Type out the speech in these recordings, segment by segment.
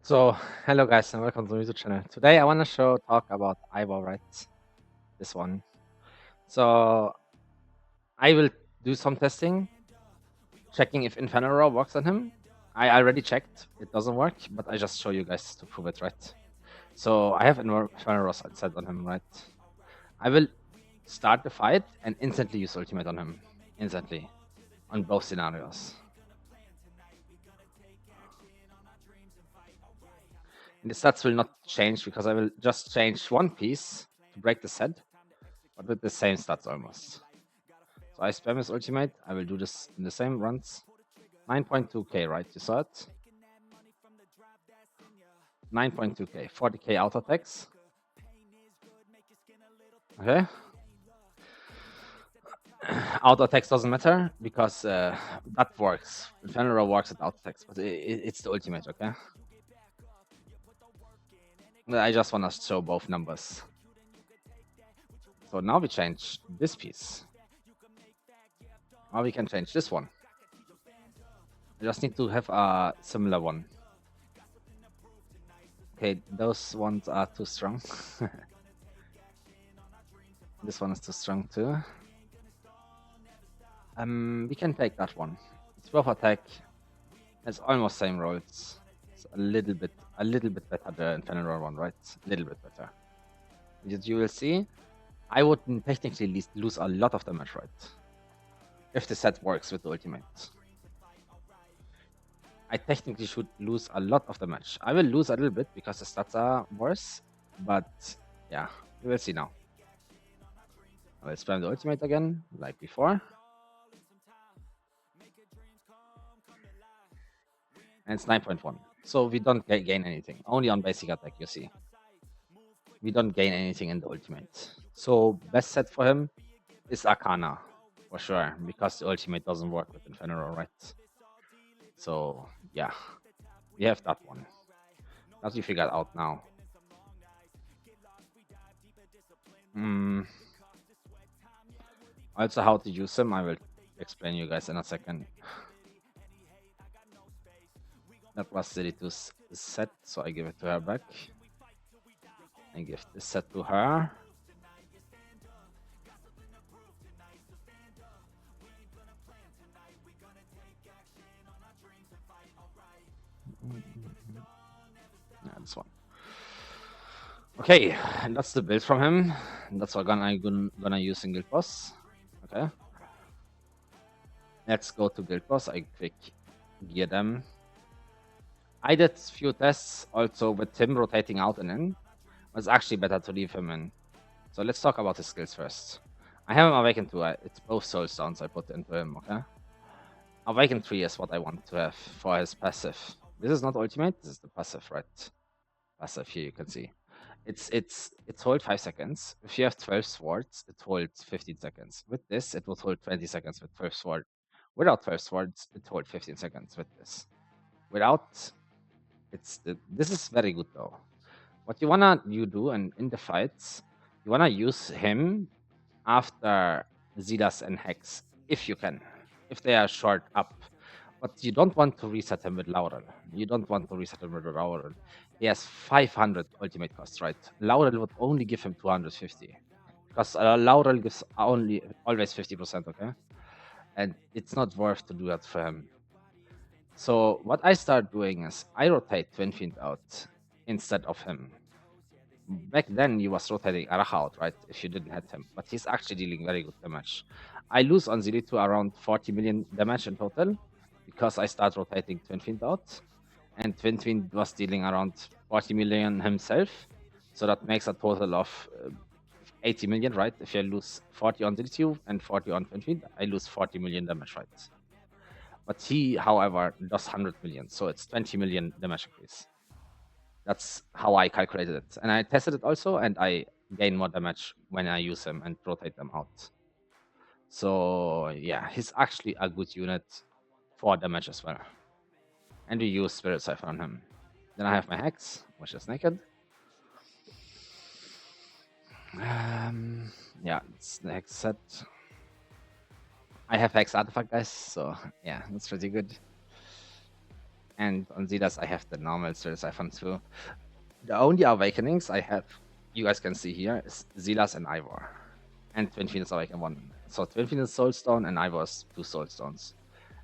So, hello guys and welcome to my YouTube channel. Today I want to talk about Ivor, right? This one. So, I will do some testing, checking if Inferno Row works on him. I already checked, it doesn't work, but I just show you guys to prove it, right? So, I have Inferno Row set on him, right? I will start the fight and instantly use ultimate on him. Instantly. On both scenarios. And the stats will not change because I will just change one piece to break the set, but with the same stats almost. So I spam his ultimate. I will do this in the same runs. 9.2k, right? You saw it? 9.2k, 40k auto attacks. Okay. Auto attacks doesn't matter because that works. Inferno works at auto attacks, but it's the ultimate, okay? I just want to show both numbers. So now we change this piece. Now we can change this one. I just need to have a similar one. Okay, those ones are too strong. This one is too strong too. We can take that one. It's both attack. It's almost same rolls. It's a little bit better the Inferno one, right? A little bit better. As you will see, I would technically lose a lot of damage, right? If the set works with the ultimate. I technically should lose a lot of damage. I will lose a little bit because the stats are worse, but yeah, we will see now. I will spam the ultimate again, like before. And it's 9.1. So we don't gain anything. Only on basic attack, you see. We don't gain anything in the ultimate. So best set for him is Arcana, for sure, because the ultimate doesn't work with Inferno, right? So yeah, we have that one. That we figured out now. Also how to use him, I will explain you guys in a second. That was Zilitu's set, so I give it to her back. And give this set to her. Yeah, this one. Okay, and that's the build from him. And that's what I'm gonna use in Guild Boss. Okay. Let's go to Guild Boss. I quick gear them. I did few tests also with him rotating out and in. It's actually better to leave him in. So let's talk about his skills first. I have him Awaken 2. It's both Soul Stones I put into him, okay? Awaken 3 is what I want to have for his passive. This is not ultimate, this is the passive, right? Passive here you can see. It's hold 5 seconds. If you have 12 swords, it holds 15 seconds. With this, it would hold 20 seconds with 12 swords. Without 12 swords, it holds 15 seconds with this. Without, this is very good though. What you do in the fights, you wanna use him after Zidas and Hex, if you can, if they are short up. But you don't want to reset him with Laurel. You don't want to reset him with Laurel. He has 500 ultimate cost, right? Laurel would only give him 250. Because Laurel gives always 50%, okay? And it's not worth to do that for him. So what I start doing is I rotate Twin Fiend out instead of him. Back then he was rotating Araha out, right? If you didn't hit him, but he's actually dealing very good damage. I lose on Zili to around 40 million damage in total because I start rotating Twin Fiend out, and Twin Fiend was dealing around 40 million himself, so that makes a total of 80 million, right? If you lose 40 on Zili and 40 on Twin Fiend, I lose 40 million damage, right? But he, however, does 100 million, so it's 20 million damage increase. That's how I calculated it. And I tested it also, and I gain more damage when I use him and rotate them out. So yeah, he's actually a good unit for damage as well. And we use Spirit Cipher on him. Then I have my Hex, which is naked. Yeah, it's the Hex set. I have Hex Artifact, guys, so yeah, that's pretty good. And on Zilas, I have the normal Still Siphon too. The only awakenings I have, you guys can see here, is Zilas and Ivor. And Twin Phoenix Awaken 1. So Twin Phoenix Soulstone and Ivor's 2 Soulstones.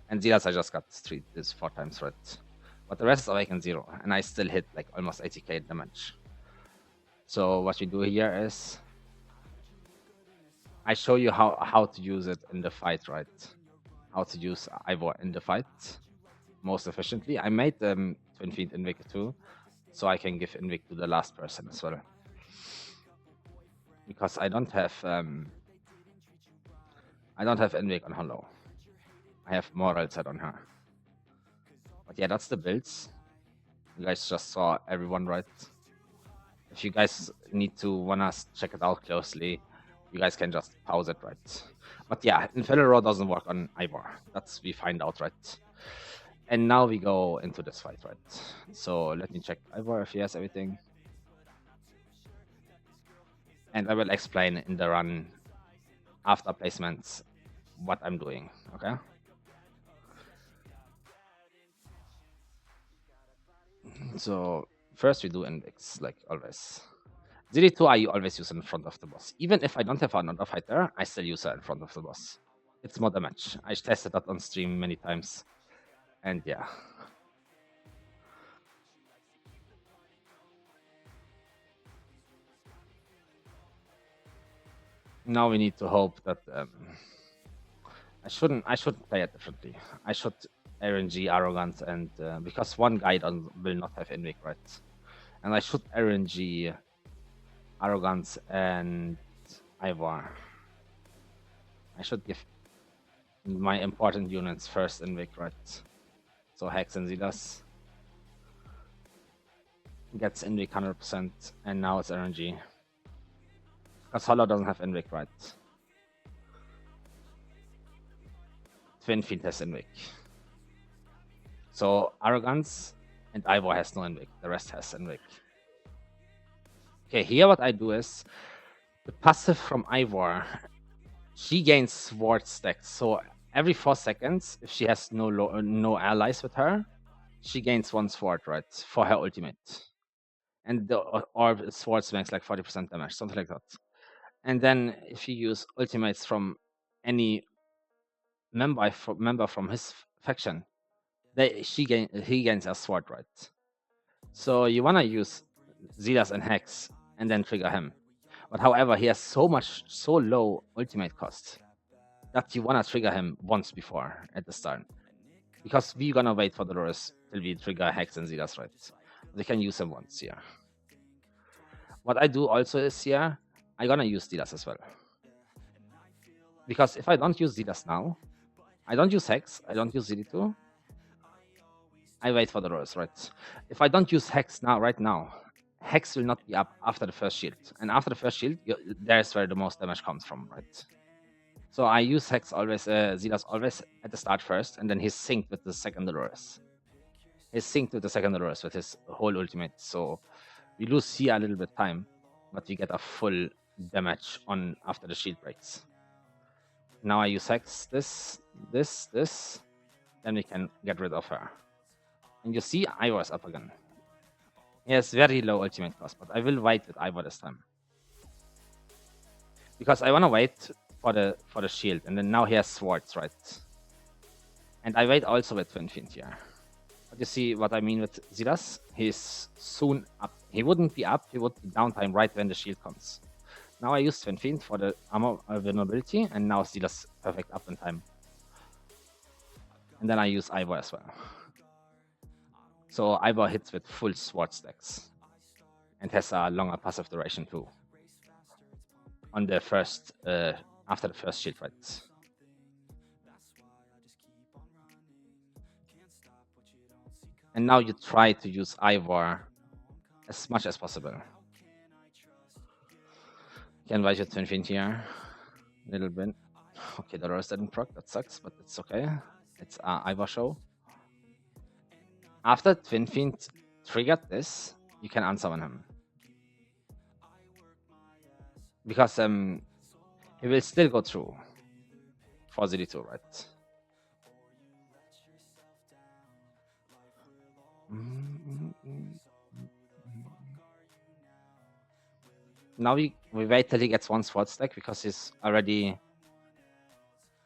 And Zilas I just got 4 times red. But the rest is Awaken 0. And I still hit like almost 80k damage. So what we do here is I show you how to use it in the fight, right? How to use Ivor in the fight most efficiently. I made them Twin Fiend Invic too, so I can give Invic to the last person as well. Because I don't have Invic on Hollow. I have Moral set on her. But yeah, that's the builds. You guys just saw everyone, right? If you guys wanna check it out closely, you guys can just pause it, right? But yeah, Infernal doesn't work on Ivor. That's we find out, right? And now we go into this fight, right? So let me check Ivor if he has everything. And I will explain in the run after placements what I'm doing, okay? So first we do index, like always. ZD2 I always use in front of the boss. Even if I don't have another fighter, I still use her in front of the boss. It's more damage. I tested that on stream many times. And yeah. Now we need to hope that I shouldn't play it differently. I should RNG Arrogance and because one guy will not have Invic, right? And I should RNG Arrogance and Ivor. I should give my important units first Invic, right? So Hex and Zilas gets Invic 100%, and now it's RNG. Because Hollow doesn't have Invic, right? Twin Fiend has Invic. So Arrogance and Ivor has no Invic. The rest has Invic. Okay, here what I do is the passive from Ivor. She gains sword stacks. So every 4 seconds, if she has no allies with her, she gains 1 sword, right? For her ultimate. And the orb swords makes like 40% damage, something like that. And then if you use ultimates from any member from his faction, he gains a sword, right? So you wanna use Zilas and Hex and then trigger him. But however, he has so low ultimate cost that you wanna trigger him once before at the start. Because we're gonna wait for the Dolores till we trigger Hex and Zilas, right? They can use him once here. What I do also is here, I'm gonna use Zilas as well. Because if I don't use Zilas now, I don't use Hex, I don't use ZD2, I wait for the Dolores, right? If I don't use Hex right now, Hex will not be up after the first shield. And after the first shield, there's where the most damage comes from, right? So I use Hex always, Zilas always at the start first, and then he's synced with the second Dolores. He's synced with the second Dolores with his whole ultimate. So we lose here a little bit time, but we get a full damage on after the shield breaks. Now I use Hex, this, then we can get rid of her. And you see Ivor is up again. He has very low ultimate cost, but I will wait with Ivor this time. Because I want to wait for the shield, and then now he has swords, right? And I wait also with Twin Fiend here. But you see what I mean with Zilas? He's soon up. He wouldn't be up, he would be downtime right when the shield comes. Now I use Twin Fiend for the armor vulnerability, and now Zilas perfect up in time. And then I use Ivor as well. So Ivor hits with full sword stacks and has a longer passive duration too. On the first, after the first shield fight. And now you try to use Ivor as much as possible. You can invite your Twin Fiend here a little bit. Okay, the Dolores didn't proc, that sucks, but it's okay. It's Ivor show. After Twin Fiend triggered this, you can unsummon him. Because he will still go through for ZD2, right? Now we wait till he gets one sword stack because he's already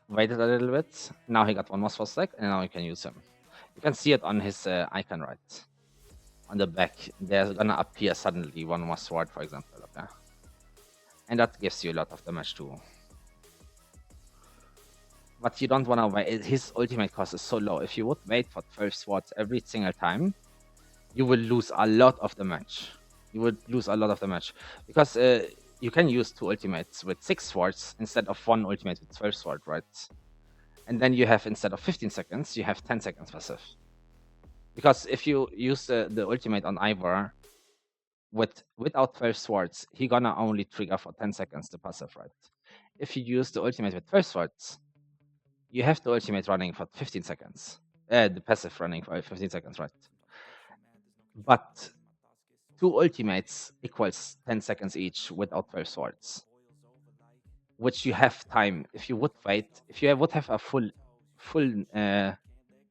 waited a little bit. Now he got one more sword stack, and now we can use him. You can see it on his icon, right? On the back, there's gonna appear suddenly one more sword, for example. Okay, and that gives you a lot of damage too. But you don't wanna wait. His ultimate cost is so low. If you would wait for 12 swords every single time, you will lose a lot of damage. You would lose a lot of damage because you can use 2 ultimates with 6 swords instead of 1 ultimate with 12 sword, right? And then you have, instead of 15 seconds, you have 10 seconds passive. Because if you use the ultimate on Ivor without 12 swords, he gonna only trigger for 10 seconds the passive, right? If you use the ultimate with 12 swords, you have the ultimate running for 15 seconds. The passive running for 15 seconds, right? But 2 ultimates equals 10 seconds each without 12 swords, which you have time. If you would wait, if you would have a full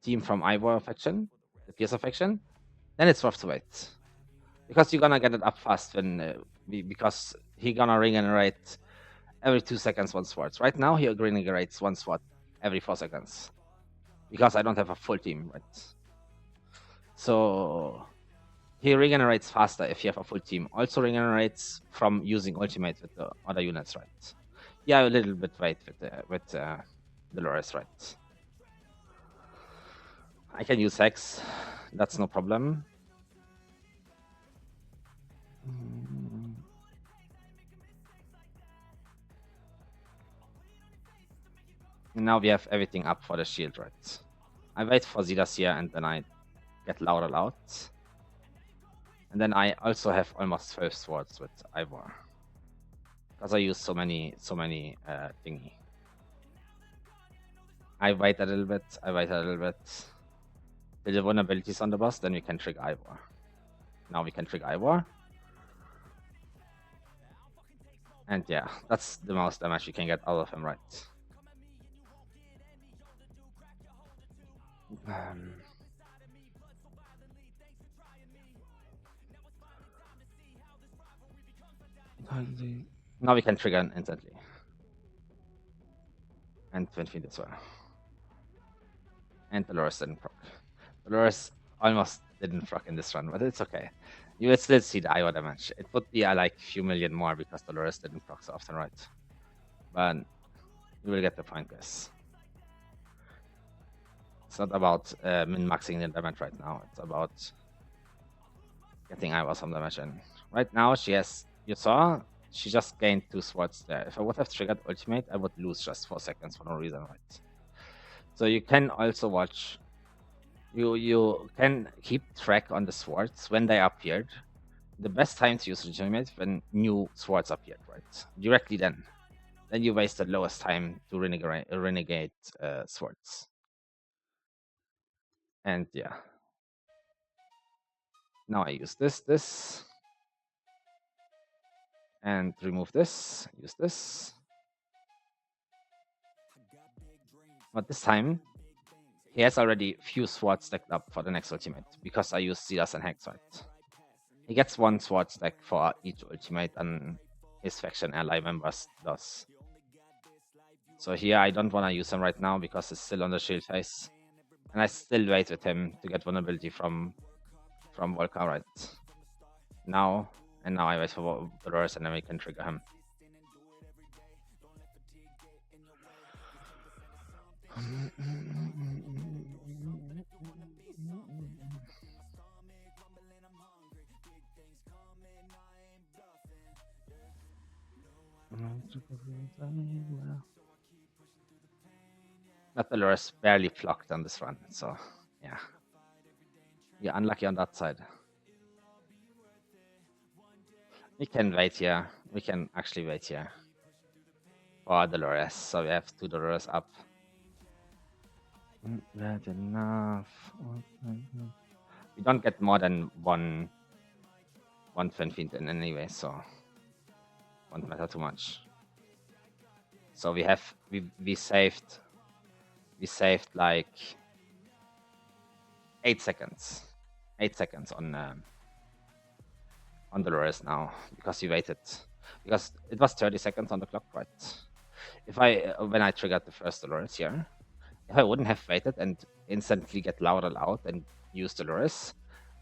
team from Ivor faction, the PSO faction, then it's worth to wait. Because you're gonna get it up fast when because he gonna regenerate every 2 seconds one sword. Right now he regenerates one sword every 4 seconds. Because I don't have a full team, right? So he regenerates faster if you have a full team. Also regenerates from using ultimate with the other units, right? Yeah, a little bit wait with Dolores, right? I can use Hex, that's no problem. Now we have everything up for the shield, right? I wait for Zidas here and then I get loud. And then I also have almost 12 swords with Ivor. Because I use so many thingy. I wait a little bit. Till the vulnerabilities on the boss, then we can trigger Ivor. Now we can trigger Ivor. And yeah, that's the most damage you can get out of him, right? Now we can trigger him instantly. And 20 feet as well. And Dolores didn't proc. Dolores almost didn't proc in this run, but it's okay. You will still see the Ivor damage. It would be like a few million more because Dolores didn't proc so often, right? But you will get the point, guys. It's not about min-maxing the damage right now. It's about getting Ivor some damage in. Right now, she has, you saw, she just gained 2 swords there. If I would have triggered ultimate, I would lose just 4 seconds for no reason, right? So you can also watch, you can keep track on the swords when they appeared. The best time to use ultimate when new swords appeared, right? Directly then. Then you waste the lowest time to renegade swords. And yeah. Now I use this. And remove this, use this. But this time, he has already few swords stacked up for the next ultimate, because I use Silas and Hex, right? He gets 1 sword stack for each ultimate, and his faction ally members does. So here I don't want to use him right now because he's still on the shield phase. And I still wait with him to get vulnerability from Volca, right? Now, and now I wait for Dolores and then we can trigger him. That Dolores barely flocked on this run, so yeah. You're unlucky on that side. We can wait here. We can actually wait here for Dolores. So we have 2 Dolores up. Not enough. We don't get more than one Fenfint in anyway, so won't matter too much. So we saved like 8 seconds. 8 seconds on Dolores now because he waited. Because it was 30 seconds on the clock, right? If when I triggered the first Dolores here, if I wouldn't have waited and instantly get loud and use Dolores,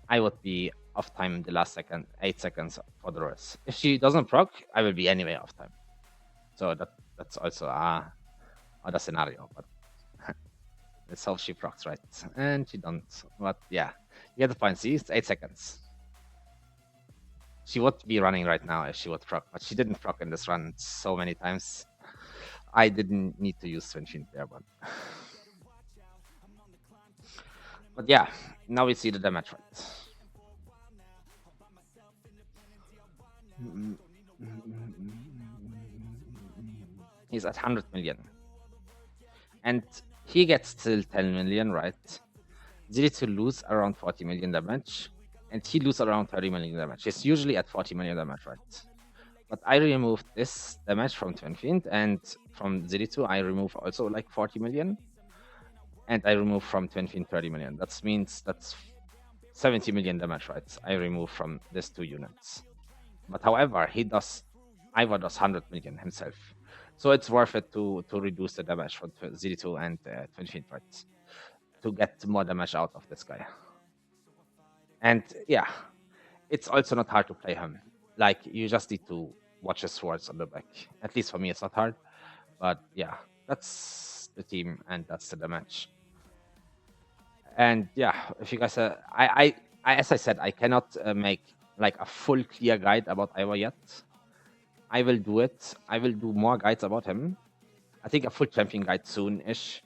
I would be off time the last 8 seconds for Dolores. If she doesn't proc, I will be anyway off time. So that's also other scenario, but let's hope she procs right. And she don't. But yeah, you get the point. See, it's 8 seconds. She would be running right now if she would proc, but she didn't proc in this run so many times. I didn't need to use Twin Fiend there, but yeah, now we see the damage right. He's at 100 million. And he gets still 10 million, right? to lose around 40 million damage, and he lose around 30 million damage. He's usually at 40 million damage, right? But I removed this damage from Twin Fiend, and from 2 I remove also like 40 million. And I remove from Twin Fiend 30 million. That means that's 70 million damage, right? I remove from these 2 units. But however, Ivor does 100 million himself. So it's worth it to reduce the damage from 2 and Twin Fiend, right? To get more damage out of this guy. And yeah, it's also not hard to play him. Like, you just need to watch his swords on the back. At least for me, it's not hard. But yeah, that's the team and that's the damage. And yeah, if you guys, I as I said, I cannot make like a full clear guide about Ivor yet. I will do it. I will do more guides about him. I think a full champion guide soon-ish,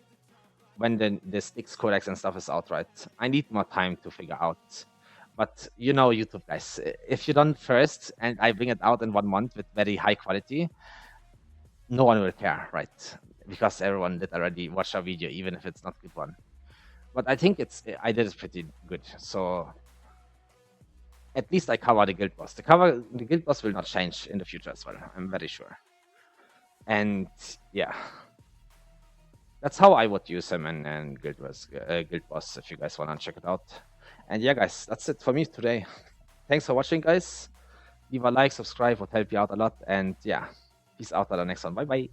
when the Styx Codex and stuff is out, right? I need more time to figure out. But you know, YouTube guys, if you done first and I bring it out in 1 month with very high quality, no one will care, right? Because everyone did already watch our video, even if it's not a good one. But I think I did it pretty good. So at least I cover the guild boss. The guild boss will not change in the future as well. I'm very sure. And yeah, that's how I would use him in guild boss. If you guys wanna check it out. And yeah, guys, that's it for me today. Thanks for watching, guys. Leave a like, subscribe, would help you out a lot. And yeah, peace out at the next one. Bye bye.